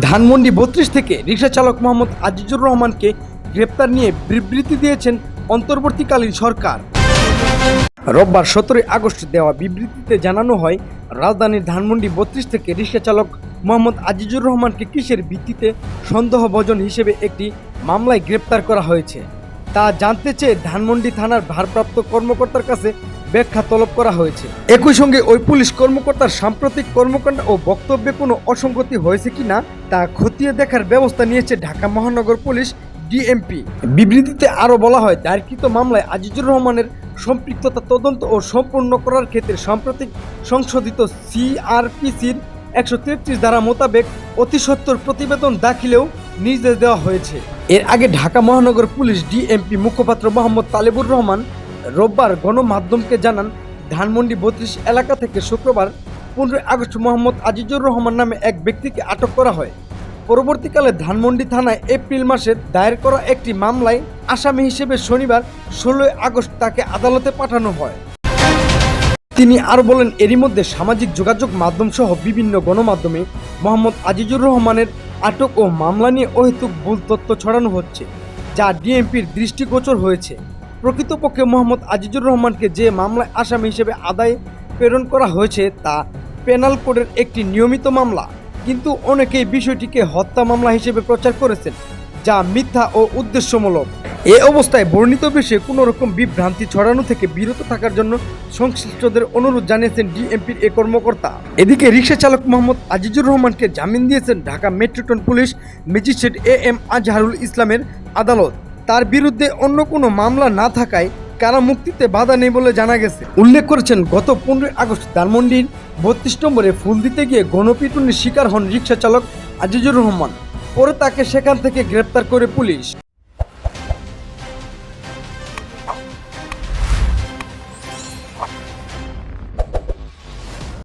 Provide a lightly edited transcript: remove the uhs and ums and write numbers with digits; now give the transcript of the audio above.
ধানমন্ডি ৩২ থেকে রিকশা চালক মোহাম্মদ আজিজুর রহমানকে গ্রেপ্তার নিয়ে বিবৃতি দিয়েছেন অন্তর্বর্তীকালীন সরকার। রোববার ১৭ আগস্ট দেওয়া বিবৃতিতে জানানো হয়, রাজধানীর ধানমন্ডি ৩২ থেকে রিকশা চালক মোহাম্মদ আজিজুর রহমানকে কিসের ভিত্তিতে সন্দেহভাজন হিসেবে একটি মামলায় গ্রেপ্তার করা হয়েছে তা জানতে চেয়ে ধানমন্ডি থানার ভারপ্রাপ্ত কর্মকর্তার কাছে ব্যাখ্যা তলব করা হয়েছে। একই সঙ্গে ওই পুলিশ কর্মকর্তার সাম্প্রতিক কর্মকাণ্ড ও বক্তব্যে কোনো অসঙ্গতি হয়েছে কিনা তা খতিয়ে দেখার ব্যবস্থা নিয়েছে ঢাকা মহানগর পুলিশ ডিএমপি। বিবৃতিতে আরও বলা হয়, দায়েরকৃত মামলায় আজিজুর রহমানের সম্পৃক্ততা তদন্ত ও সম্পূর্ণ করার ক্ষেত্রে সাম্প্রতিক সংশোধিত সিআরপিসির ১৩৩ ধারা মোতাবেক অতি সত্বর প্রতিবেদন দাখিলেও নির্দেশ দেওয়া হয়েছে। এর আগে ঢাকা মহানগর পুলিশ ডিএমপি মুখপাত্র মোহাম্মদ তালেবুর রহমান রোববার গণমাধ্যমকে জানান, ধানমন্ডি ৩২ এলাকা থেকে শুক্রবার ১৫ আগস্ট মোহাম্মদ আজিজুর রহমান নামে এক ব্যক্তিকে আটক করা হয়। পরবর্তীকালে ধানমন্ডি থানায় এপ্রিল মাসে দায়ের করা একটি মামলায় আসামি হিসেবে শনিবার ১৬ আগস্ট তাকে আদালতে পাঠানো হয়। তিনি আরও বলেন, এরই মধ্যে সামাজিক যোগাযোগ মাধ্যম সহ বিভিন্ন গণমাধ্যমে মোহাম্মদ আজিজুর রহমানের আটক ও মামলা নিয়ে অহেতুক ভুল তথ্য ছড়ানো হচ্ছে, যা ডিএমপির দৃষ্টিগোচর হয়েছে। প্রকৃতপক্ষে মোহাম্মদ আজিজুর রহমানকে যে মামলায় আসামি হিসেবে আদায়ে প্রেরণ করা হয়েছে তা পেনাল কোডের একটি নিয়মিত মামলা, কিন্তু অনেকেই বিষয়টিকে হত্যা মামলা হিসেবে প্রচার করেছেন, যা মিথ্যা ও উদ্দেশ্যমূলক। এ অবস্থায় বর্ণিত বিষয়ে কোনো রকম বিভ্রান্তি ছড়ানো থেকে বিরত থাকার জন্য সংশ্লিষ্টদের অনুরোধ জানিয়েছেন ডিএমপির এ কর্মকর্তা। এদিকে রিকশা চালক মোহাম্মদ আজিজুর রহমানকে জামিন দিয়েছেন Dhaka metropolitan police magistrate AM Azharul ইসলামের আদালত। তার বিরুদ্ধে অন্য কোনো মামলা না থাকায় কারা মুক্তিতে বাধা নেই বলে জানা গেছে। উল্লেখ করেছেন, গত ১৫ আগস্ট ধানমন্ডির ৩২ নম্বরে ফুল দিতে গিয়ে গণপিটুনির শিকার হন রিকশা চালক আজিজুর রহমান। পরে তাকে সেখান থেকে গ্রেপ্তার করে পুলিশ।